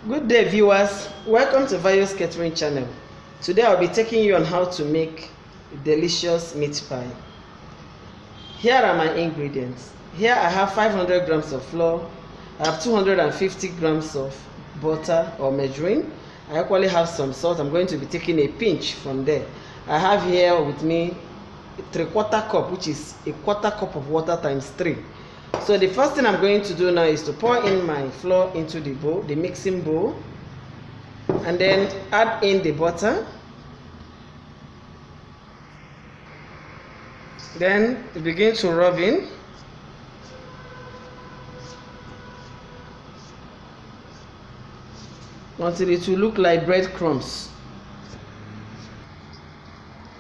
Good day viewers, welcome to Various Catering channel. Today I'll be taking you on how to make delicious meat pie. Here are my ingredients. Here I have 500 grams of flour, I have 250 grams of butter or margarine. I equally have some salt. I'm going to be taking a pinch from there. I have here with me a 3/4 cup, which is a 1/4 cup of water times 3. So the first thing I'm going to do now is to pour in my flour into the bowl, the mixing bowl, and then add in the butter. Then begin to rub in. Until it will look like breadcrumbs.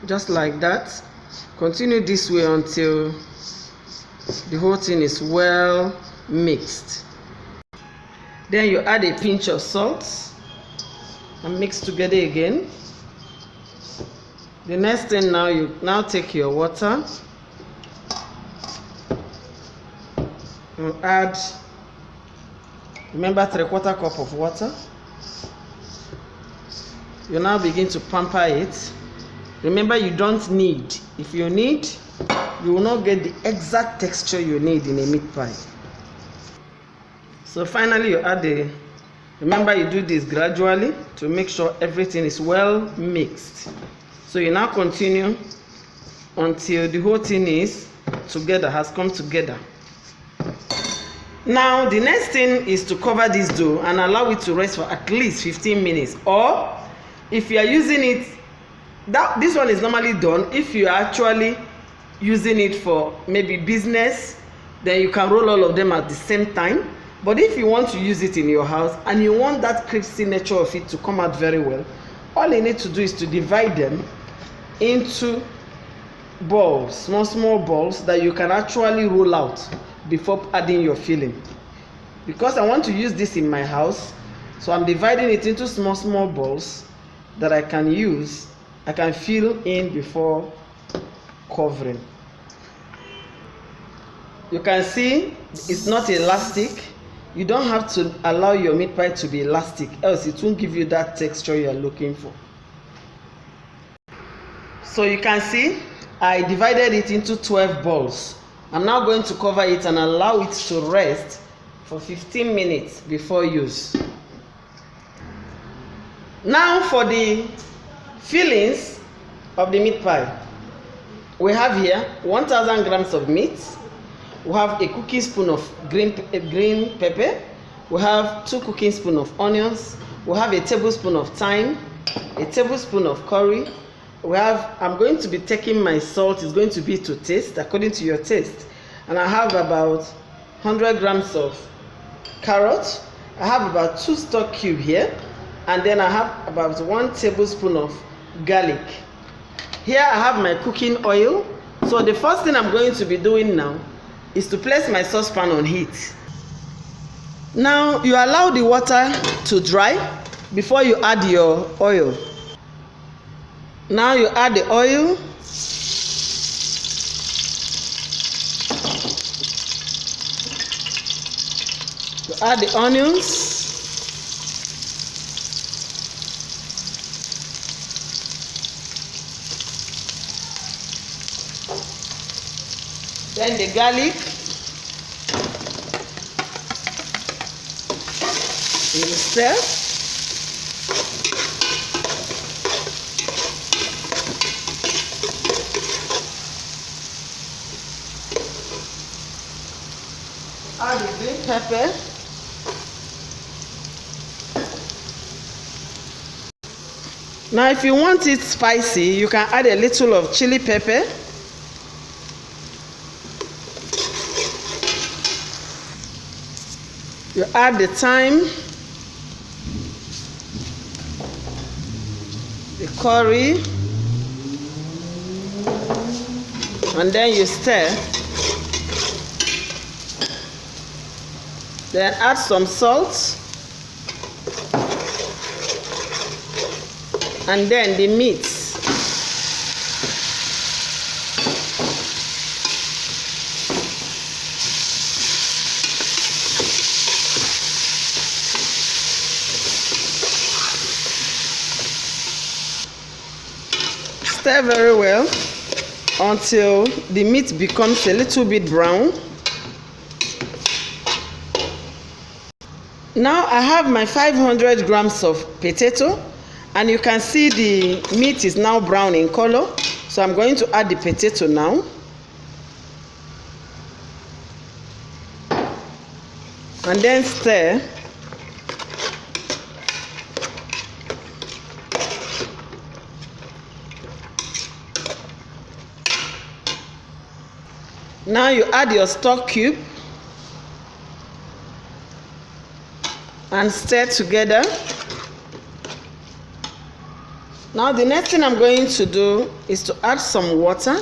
Just like that. Continue this way until the whole thing is well mixed. Then you add a pinch of salt and mix together again. The next thing, now you take your water and add, remember, 3/4 cup of water. You now begin to pamper it. Remember, you don't need. If you need, you will not get the exact texture you need in a meat pie. So finally you add the, remember you do this gradually to make sure everything is well mixed. So you now continue until the whole thing is together, has come together. Now the next thing is to cover this dough and allow it to rest for at least 15 minutes. Or if you are using it, this one is normally done if you are actually using it for maybe business, then you can roll all of them at the same time. But if you want to use it in your house and you want that cripsy nature of it to come out very well, all you need to do is to divide them into balls, small balls that you can actually roll out before adding your filling. Because I want to use this in my house, so I'm dividing it into small balls that I can use, I can fill in before covering. You can see it's not elastic. You don't have to allow your meat pie to be elastic, else it won't give you that texture you are looking for. So you can see I divided it into 12 balls. I'm now going to cover it and allow it to rest for 15 minutes before use. Now for the fillings of the meat pie. We have here 1000 grams of meat. We have a cooking spoon of green pepper. We have 2 cooking spoons of onions. We have a tablespoon of thyme, a tablespoon of curry. I'm going to be taking my salt, it's going to be to taste, according to your taste. And I have about 100 grams of carrots. I have about 2 stock cubes here. And then I have about 1 tablespoon of garlic. Here I have my cooking oil. So the first thing I'm going to be doing now is to place my saucepan on heat. Now you allow the water to dry before you add your oil. Now you add the oil. You add the onions. Then the garlic. You stir. Add the green pepper. Now if you want it spicy, you can add a little of chili pepper. You add the thyme, the curry, and then you stir. Then add some salt, and then the meat. stir very well until the meat becomes a little bit brown. Now I have my 500 grams of potato, and you can see the meat is now brown in color. So I'm going to add the potato now. And then stir. Now you add your stock cube and stir together. Now the next thing I'm going to do is to add some water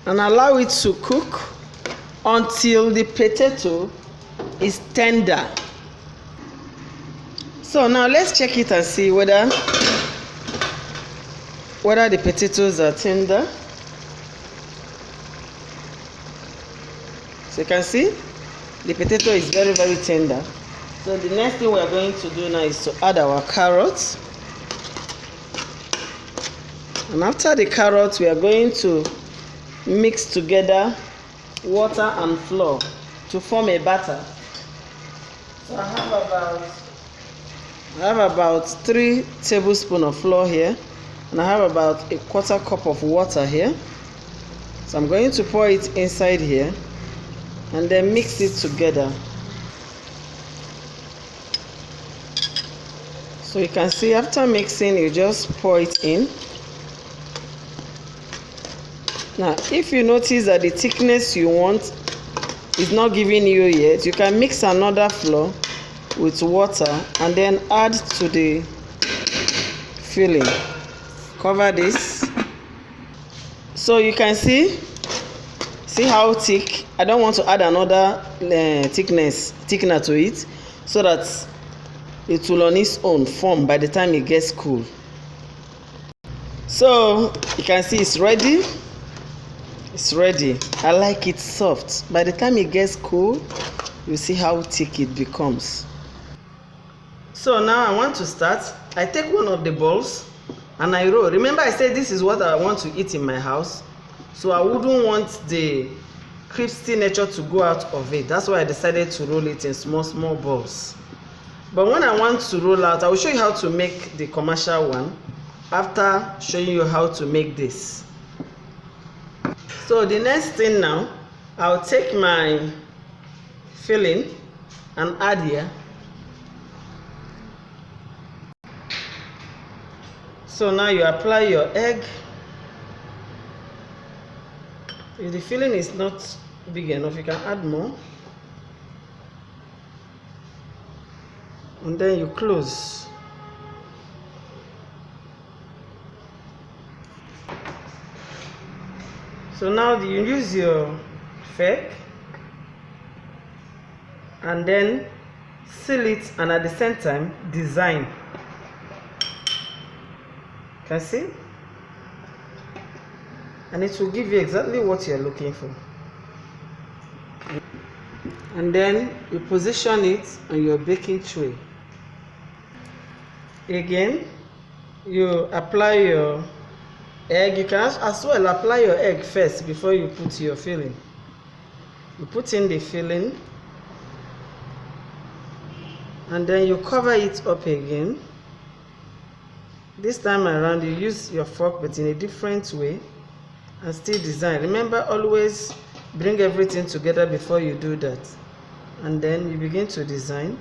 and allow it to cook until the potato is tender. So now let's check it and see whether the potatoes are tender. So you can see the potato is very, very tender. So the next thing we are going to do now is to add our carrots. And after the carrots, we are going to mix together water and flour to form a batter. So I have about 3 tablespoons of flour here, and I have about a 1/4 cup of water here. So I'm going to pour it inside here and then mix it together. So you can see after mixing, you just pour it in. Now if you notice that the thickness you want is not giving you yet, you can mix another flour with water and then add to the filling. Cover this. So you can see how thick. I don't want to add another thickener to it, so that it will on its own form by the time it gets cool. So you can see it's ready. It's ready. I like it soft. By the time it gets cool, you see how thick it becomes. So now I want to start. I take one of the balls and I roll. Remember I said this is what I want to eat in my house, so I wouldn't want the cripsy nature to go out of it. That's why I decided to roll it in small balls. But when I want to roll out, I will show you how to make the commercial one after showing you how to make this. So the next thing now, I'll take my filling and add here. So now you apply your egg. If the filling is not big enough, you can add more. And then you close. So now you use your fork and then seal it, and at the same time design. Can you see? And it will give you exactly what you're looking for. And then you position it on your baking tray. Again, you apply your egg. You can as well apply your egg first before you put your filling. You put in the filling and then you cover it up again. This time around you use your fork, but in a different way, and still design. Remember, always bring everything together before you do that, and then you begin to design.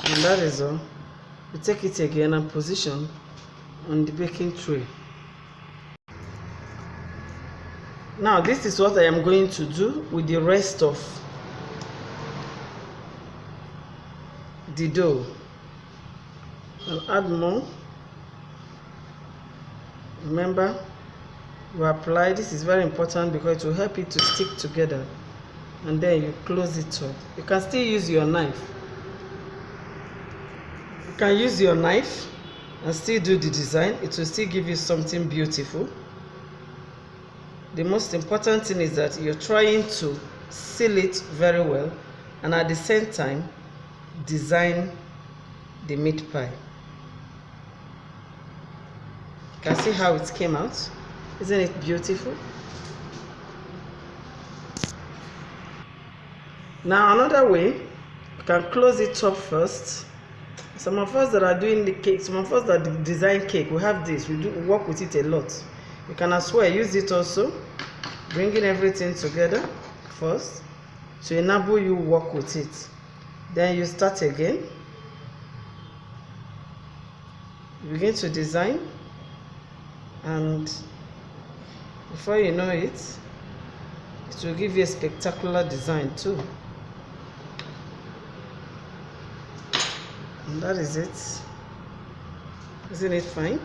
And that is all. You take it again and position on the baking tray. Now this is what I am going to do with the rest of the dough. I'll add more. Remember, you apply. This is very important because it will help it to stick together. And then you close it up. You can still use your knife. You can use your knife and still do the design. It will still give you something beautiful. the most important thing is that you're trying to seal it very well and at the same time design the meat pie. You can see how it came out. Isn't it beautiful? Now another way, you can close it up first. Some of us that are doing the cake, some of us that design cake, we have this, we work with it a lot. You can as well use it also, bringing everything together first to enable you work with it. Then you start again. You begin to design, and before you know it, it will give you a spectacular design too. And that is it. Isn't it fine?